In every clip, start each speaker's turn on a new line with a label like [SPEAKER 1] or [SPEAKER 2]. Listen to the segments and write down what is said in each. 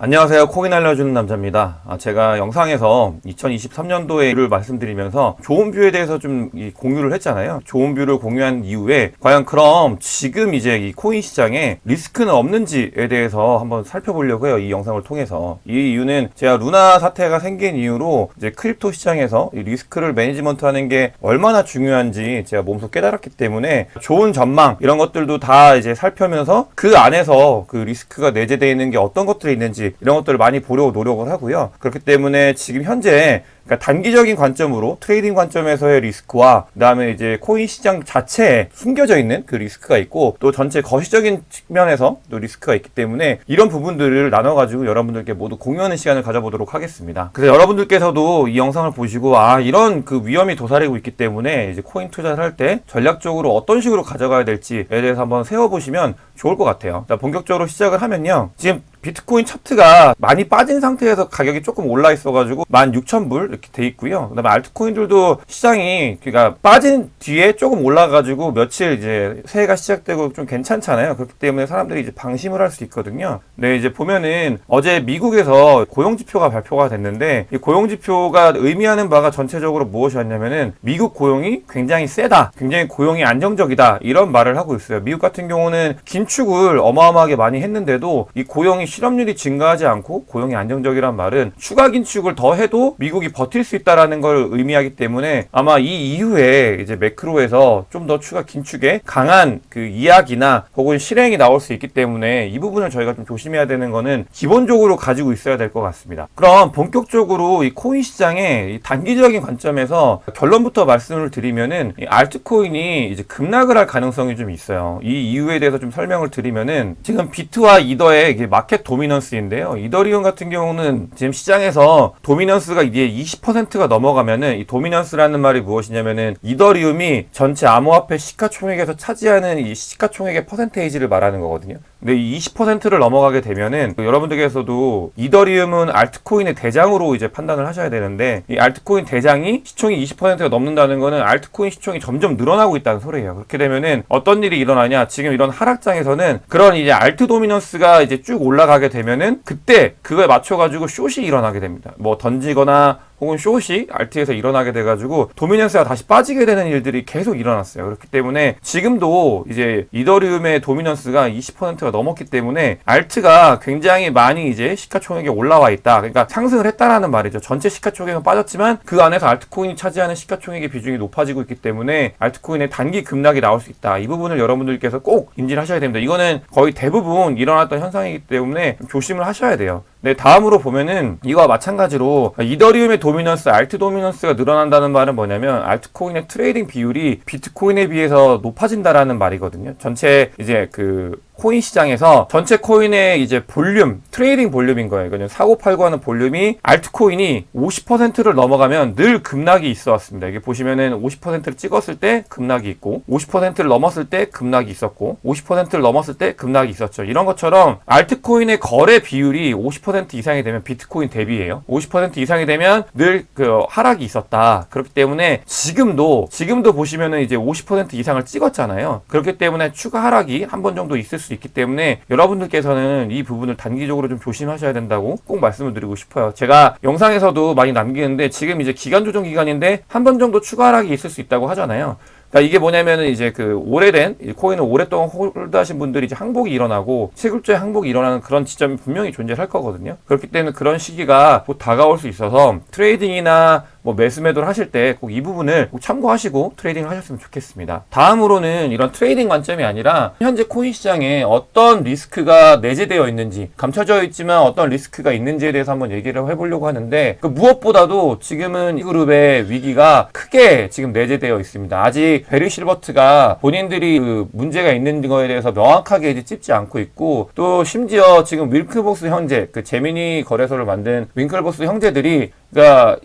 [SPEAKER 1] 안녕하세요. 코인 알려주는 남자입니다. 제가 영상에서 2023년도에를 말씀드리면서 좋은 뷰에 대해서 좀 공유를 했잖아요. 좋은 뷰를 공유한 이후에 과연 그럼 지금 이제 이 코인 시장에 리스크는 없는지에 대해서 한번 살펴보려고 해요. 이 영상을 통해서. 이 이유는 제가 루나 사태가 생긴 이후로 이제 크립토 시장에서 이 리스크를 매니지먼트 하는 게 얼마나 중요한지 제가 몸소 깨달았기 때문에 좋은 전망 이런 것들도 다 이제 살펴면서 그 안에서 그 리스크가 내재되어 있는 게 어떤 것들이 있는지 이런 것들을 많이 보려고 노력을 하고요. 그렇기 때문에 지금 현재 그러니까 단기적인 관점으로 트레이딩 관점에서의 리스크와 그다음에 이제 코인 시장 자체에 숨겨져 있는 그 리스크가 있고 또 전체 거시적인 측면에서 또 리스크가 있기 때문에 이런 부분들을 나눠가지고 여러분들께 모두 공유하는 시간을 가져보도록 하겠습니다. 그래서 여러분들께서도 이 영상을 보시고 이런 그 위험이 도사리고 있기 때문에 이제 코인 투자를 할 때 전략적으로 어떤 식으로 가져가야 될지에 대해서 한번 세워보시면 좋을 것 같아요. 자, 본격적으로 시작을 하면요. 지금 비트코인 차트가 많이 빠진 상태에서 가격이 조금 올라 있어가지고 16,000불 이렇게 돼 있고요. 그 다음에 알트코인들도 시장이 그러니까 빠진 뒤에 조금 올라가지고 며칠 이제 새해가 시작되고 좀 괜찮잖아요. 그렇기 때문에 사람들이 이제 방심을 할 수 있거든요. 네, 이제 보면은 어제 미국에서 고용지표가 발표가 됐는데 이 고용지표가 의미하는 바가 전체적으로 무엇이었냐면은 미국 고용이 굉장히 세다. 굉장히 고용이 안정적이다. 이런 말을 하고 있어요. 미국 같은 경우는 긴축을 어마어마하게 많이 했는데도 이 고용이 실업률이 증가하지 않고 고용이 안정적이란 말은 추가 긴축을 더 해도 미국이 버틸 수 있다라는 걸 의미하기 때문에 아마 이 이후에 이제 매크로에서 좀 더 추가 긴축에 강한 그 이야기나 혹은 실행이 나올 수 있기 때문에 이 부분을 저희가 좀 조심해야 되는 거는 기본적으로 가지고 있어야 될 것 같습니다. 그럼 본격적으로 이 코인 시장의 이 단기적인 관점에서 결론부터 말씀을 드리면은 이 알트코인이 이제 급락을 할 가능성이 좀 있어요. 이 이유에 대해서 좀 설명을 드리면은 지금 비트와 이더의 이게 마켓 도미넌스인데요. 이더리움 같은 경우는 지금 시장에서 도미넌스가 이제 20%가 넘어가면은 이 도미넌스라는 말이 무엇이냐면은 이더리움이 전체 암호화폐 시가총액에서 차지하는 이 시가총액의 퍼센테이지를 말하는 거거든요. 근데 이 20%를 넘어가게 되면은 여러분들께서도 이더리움은 알트코인의 대장으로 이제 판단을 하셔야 되는데 이 알트코인 대장이 시총이 20%가 넘는다는 거는 알트코인 시총이 점점 늘어나고 있다는 소리예요. 그렇게 되면은 어떤 일이 일어나냐? 지금 이런 하락장에서는 그런 이제 알트 도미넌스가 이제 쭉 올라가게 되면은 그때 그거에 맞춰가지고 숏이 일어나게 됩니다. 뭐 던지거나 혹은 숏이 알트에서 일어나게 돼가지고 도미넌스가 다시 빠지게 되는 일들이 계속 일어났어요. 그렇기 때문에 지금도 이제 이더리움의 도미넌스가 20%가 넘었기 때문에 알트가 굉장히 많이 이제 시가총액이 올라와 있다. 그러니까 상승을 했다라는 말이죠. 전체 시가총액은 빠졌지만 그 안에서 알트코인이 차지하는 시가총액의 비중이 높아지고 있기 때문에 알트코인의 단기 급락이 나올 수 있다. 이 부분을 여러분들께서 꼭 인지를 하셔야 됩니다. 이거는 거의 대부분 일어났던 현상이기 때문에 조심을 하셔야 돼요. 네, 다음으로 보면은 이거와 마찬가지로 이더리움의 도미넌스, 알트 도미넌스가 늘어난다는 말은 뭐냐면 알트코인의 트레이딩 비율이 비트코인에 비해서 높아진다라는 말이거든요. 전체 이제 그 코인 시장에서 전체 코인의 이제 볼륨, 트레이딩 볼륨인 거예요. 이거는 사고 팔고 하는 볼륨이 알트코인이 50%를 넘어가면 늘 급락이 있어 왔습니다. 이게 보시면은 50%를 찍었을 때 급락이 있고 50%를 넘었을 때 급락이 있었고 50%를 넘었을 때 급락이 있었죠. 이런 것처럼 알트코인의 거래 비율이 50% 이상이 되면 비트코인 대비예요. 50% 이상이 되면 늘 그 하락이 있었다. 그렇기 때문에 지금도 보시면은 이제 50% 이상을 찍었잖아요. 그렇기 때문에 추가 하락이 한 번 정도 있을 수 있기 때문에 여러분들께서는 이 부분을 단기적으로 좀 조심하셔야 된다고 꼭 말씀을 드리고 싶어요. 제가 영상에서도 많이 남기는데 지금 이제 기간 조정 기간인데 한 번 정도 추가 하락이 있을 수 있다고 하잖아요. 그러니까 이게 뭐냐면은 이제 그 오래된 코인을 오랫동안 홀드하신 분들이 이제 항복이 일어나고 세굴조의 항복이 일어나는 그런 지점이 분명히 존재할 거거든요. 그렇기 때문에 그런 시기가 곧 다가올 수 있어서 트레이딩이나 뭐 매수 매도를 하실 때 꼭 이 부분을 꼭 참고하시고 트레이딩을 하셨으면 좋겠습니다. 다음으로는 이런 트레이딩 관점이 아니라 현재 코인 시장에 어떤 리스크가 내재되어 있는지 감춰져 있지만 어떤 리스크가 있는지에 대해서 한번 얘기를 해보려고 하는데 그 무엇보다도 지금은 이 그룹의 위기가 크게 지금 내재되어 있습니다. 아직 베리 실버트가 본인들이 그 문제가 있는 거에 대해서 명확하게 이제 찝지 않고 있고 또 심지어 지금 윙클보스 형제 그 제미니 거래소를 만든 윙클보스 형제들이 그러니까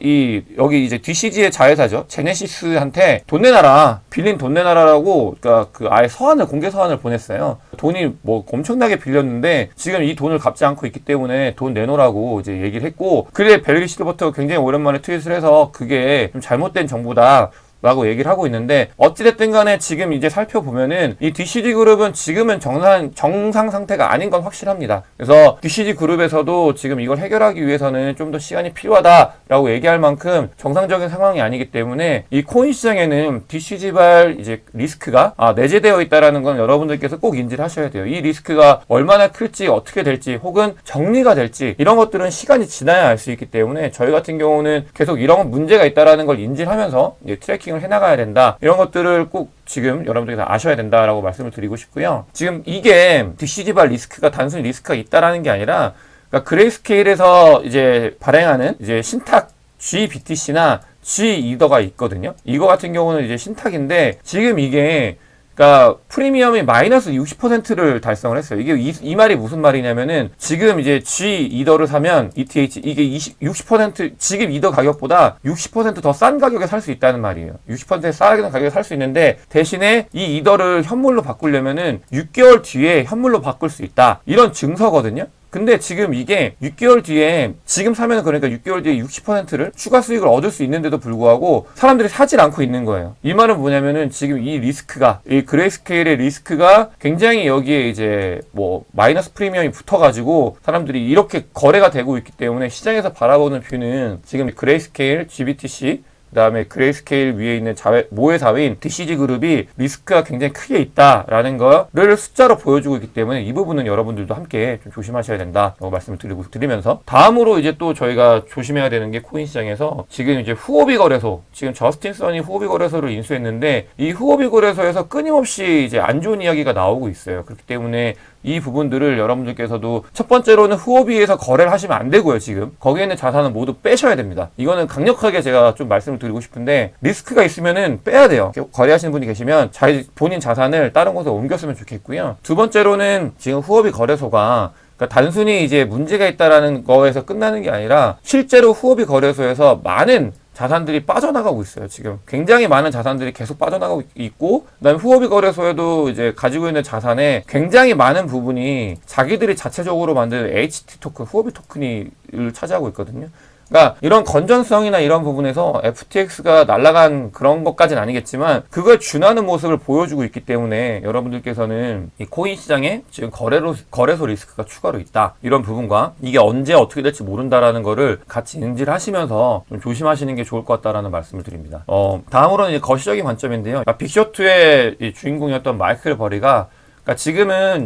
[SPEAKER 1] 여기 이제 DCG의 자회사죠. 제네시스한테 돈 내놔라. 빌린 돈 내놔라라고 그러니까 그 아예 공개 서한을 보냈어요. 돈이 뭐 엄청나게 빌렸는데 지금 이 돈을 갚지 않고 있기 때문에 돈 내놓으라고 이제 얘기를 했고 그래 베리 실버트가 굉장히 오랜만에 트윗을 해서 그게 좀 잘못된 정보다. 라고 얘기를 하고 있는데, 어찌됐든 간에 지금 이제 살펴보면은 이 DCG 그룹은 지금은 정상 상태가 아닌 건 확실합니다. 그래서 DCG 그룹에서도 지금 이걸 해결하기 위해서는 좀 더 시간이 필요하다라고 얘기할 만큼 정상적인 상황이 아니기 때문에 이 코인 시장에는 DCG발 이제 리스크가 내재되어 있다라는 건 여러분들께서 꼭 인지를 하셔야 돼요. 이 리스크가 얼마나 클지, 어떻게 될지, 혹은 정리가 될지, 이런 것들은 시간이 지나야 알 수 있기 때문에 저희 같은 경우는 계속 이런 문제가 있다라는 걸 인지를 하면서 이제 트래킹을 해나가야 된다. 이런 것들을 꼭 지금 여러분들이 아셔야 된다라고 말씀을 드리고 싶고요. 지금 이게 DCG발 리스크가 단순히 리스크가 있다라는 게 아니라, 그러니까 그레이스케일에서 이제 발행하는 이제 신탁 GBTC나 G-이더가 있거든요. 이거 같은 경우는 이제 신탁인데, 지금 이게 그러니까 프리미엄이 마이너스 60%를 달성을 했어요. 이게 이 말이 무슨 말이냐면은, 지금 이제 G-이더를 사면 ETH 이게 60% 지금 이더 가격보다 60% 더 싼 가격에 살 수 있다는 말이에요. 60% 싸게 가격에 살 수 있는데, 대신에 이 이더를 현물로 바꾸려면은 6개월 뒤에 현물로 바꿀 수 있다. 이런 증서거든요. 근데 지금 이게 6개월 뒤에, 지금 사면 그러니까 6개월 뒤에 60%를 추가 수익을 얻을 수 있는데도 불구하고 사람들이 사질 않고 있는 거예요. 이 말은 뭐냐면은, 지금 이 리스크가, 이 그레이스케일의 리스크가 굉장히 여기에 이제 뭐 마이너스 프리미엄이 붙어가지고 사람들이 이렇게 거래가 되고 있기 때문에, 시장에서 바라보는 뷰는 지금 그레이스케일, GBTC, 그 다음에 그레이스케일 위에 있는 모의 사회인 DCG 그룹이 리스크가 굉장히 크게 있다라는 거를 숫자로 보여주고 있기 때문에, 이 부분은 여러분들도 함께 좀 조심하셔야 된다라고 말씀을 드리면서, 다음으로 이제 또 저희가 조심해야 되는 게 코인 시장에서 지금 이제 후오비 거래소, 지금 저스틴 선이 후오비 거래소를 인수했는데, 이 후오비 거래소에서 끊임없이 이제 안 좋은 이야기가 나오고 있어요. 그렇기 때문에 이 부분들을 여러분들께서도, 첫 번째로는 후오비에서 거래를 하시면 안 되고요. 지금 거기에 있는 자산은 모두 빼셔야 됩니다. 이거는 강력하게 제가 좀 말씀을 드리고 싶은데, 리스크가 있으면은 빼야 돼요. 거래하시는 분이 계시면 본인 자산을 다른 곳에 옮겼으면 좋겠고요. 두 번째로는 지금 후오비 거래소가, 그러니까 단순히 이제 문제가 있다라는 거에서 끝나는 게 아니라, 실제로 후오비 거래소에서 많은 자산들이 빠져나가고 있어요. 지금 굉장히 많은 자산들이 계속 빠져나가고 있고, 그다음에 후오비 거래소에도 이제 가지고 있는 자산의 굉장히 많은 부분이 자기들이 자체적으로 만든 HT 토큰, 후오비 토큰을 차지하고 있거든요. 그러니까 이런 건전성이나 이런 부분에서 FTX가 날아간 그런 것까지는 아니겠지만, 그걸 준하는 모습을 보여주고 있기 때문에 여러분들께서는 이 코인 시장에 지금 거래소 리스크가 추가로 있다, 이런 부분과 이게 언제 어떻게 될지 모른다라는 거를 같이 인지를 하시면서 좀 조심하시는 게 좋을 것 같다라는 말씀을 드립니다. 다음으로는 이제 거시적인 관점인데요. 빅쇼트의 주인공이었던 마이클 버리가, 그러니까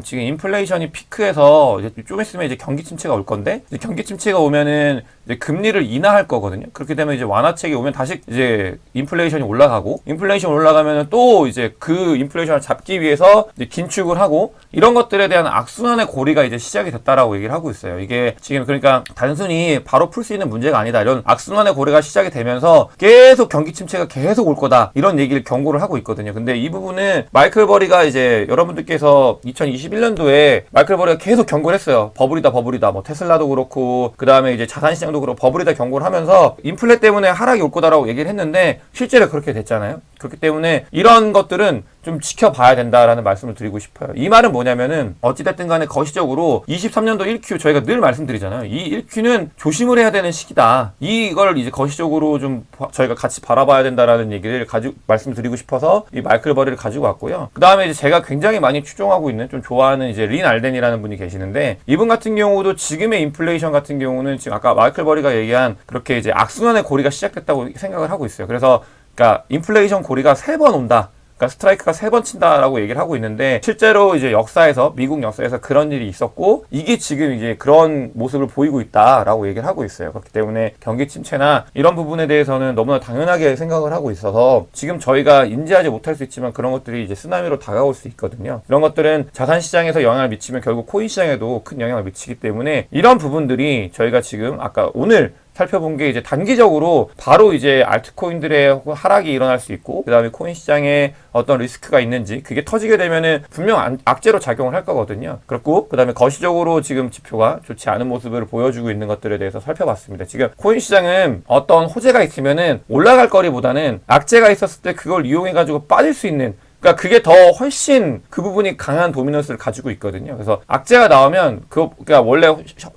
[SPEAKER 1] 지금 인플레이션이 피크해서 이제 좀 있으면 이제 경기 침체가 올 건데, 이제 경기 침체가 오면은 이제 금리를 인하할 거거든요. 그렇게 되면 이제 완화책이 오면 다시 이제 인플레이션이 올라가고, 인플레이션 올라가면은 또 이제 그 인플레이션을 잡기 위해서 이제 긴축을 하고, 이런 것들에 대한 악순환의 고리가 이제 시작이 됐다라고 얘기를 하고 있어요. 이게 지금 그러니까 단순히 바로 풀 수 있는 문제가 아니다, 이런 악순환의 고리가 시작이 되면서 계속 경기 침체가 계속 올 거다, 이런 얘기를 경고를 하고 있거든요. 근데 이 부분은 마이클 버리가 이제 여러분들께서 2021년도에 마이클 버리가 계속 경고를 했어요. 버블이다. 뭐 테슬라도 그렇고, 그 다음에 이제 자산시장도 그렇고 버블이다 경고를 하면서 인플레 때문에 하락이 올 거다라고 얘기를 했는데, 실제로 그렇게 됐잖아요. 그렇기 때문에 이런 것들은 좀 지켜봐야 된다라는 말씀을 드리고 싶어요. 이 말은 뭐냐면은, 어찌됐든 간에 거시적으로 23년도 1Q 저희가 늘 말씀드리잖아요. 이 1Q는 조심을 해야 되는 시기다. 이걸 이제 거시적으로 좀 저희가 같이 바라봐야 된다라는 얘기를 말씀드리고 싶어서 이 마이클 버리를 가지고 왔고요. 그 다음에 이제 제가 굉장히 많이 추종하고 있는, 좀 좋아하는 이제 린 알덴이라는 분이 계시는데, 이분 같은 경우도 지금의 인플레이션 같은 경우는 지금 아까 마이클 버리가 얘기한 그렇게 이제 악순환의 고리가 시작됐다고 생각을 하고 있어요. 그래서 그러니까 인플레이션 고리가 3번 온다, 그러니까 스트라이크가 3번 친다라고 얘기를 하고 있는데, 실제로 이제 역사에서, 미국 역사에서 그런 일이 있었고, 이게 지금 이제 그런 모습을 보이고 있다라고 얘기를 하고 있어요. 그렇기 때문에 경기 침체나 이런 부분에 대해서는 너무나 당연하게 생각을 하고 있어서, 지금 저희가 인지하지 못할 수 있지만 그런 것들이 이제 쓰나미로 다가올 수 있거든요. 이런 것들은 자산 시장에서 영향을 미치면 결국 코인 시장에도 큰 영향을 미치기 때문에, 이런 부분들이 저희가 지금 아까 오늘 살펴본 게 이제 단기적으로 바로 이제 알트코인들의 하락이 일어날 수 있고, 그 다음에 코인 시장에 어떤 리스크가 있는지, 그게 터지게 되면은 분명 악재로 작용을 할 거거든요. 그렇고, 그 다음에 거시적으로 지금 지표가 좋지 않은 모습을 보여주고 있는 것들에 대해서 살펴봤습니다. 지금 코인 시장은 어떤 호재가 있으면은 올라갈 거리보다는 악재가 있었을 때 그걸 이용해가지고 빠질 수 있는 그러니까 그게 더 훨씬 그 부분이 강한 도미넌스를 가지고 있거든요. 그래서 악재가 나오면 그러니까 원래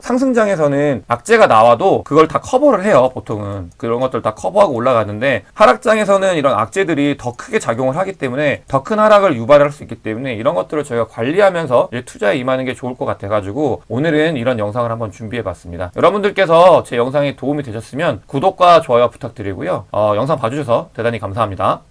[SPEAKER 1] 상승장에서는 악재가 나와도 그걸 다 커버를 해요. 보통은 그런 것들 다 커버하고 올라가는데 하락장에서는 이런 악재들이 더 크게 작용을 하기 때문에 더 큰 하락을 유발할 수 있기 때문에 이런 것들을 저희가 관리하면서 이제 투자에 임하는 게 좋을 것 같아가지고 오늘은 이런 영상을 한번 준비해봤습니다. 여러분들께서 제 영상이 도움이 되셨으면 구독과 좋아요 부탁드리고요. 영상 봐주셔서 대단히 감사합니다.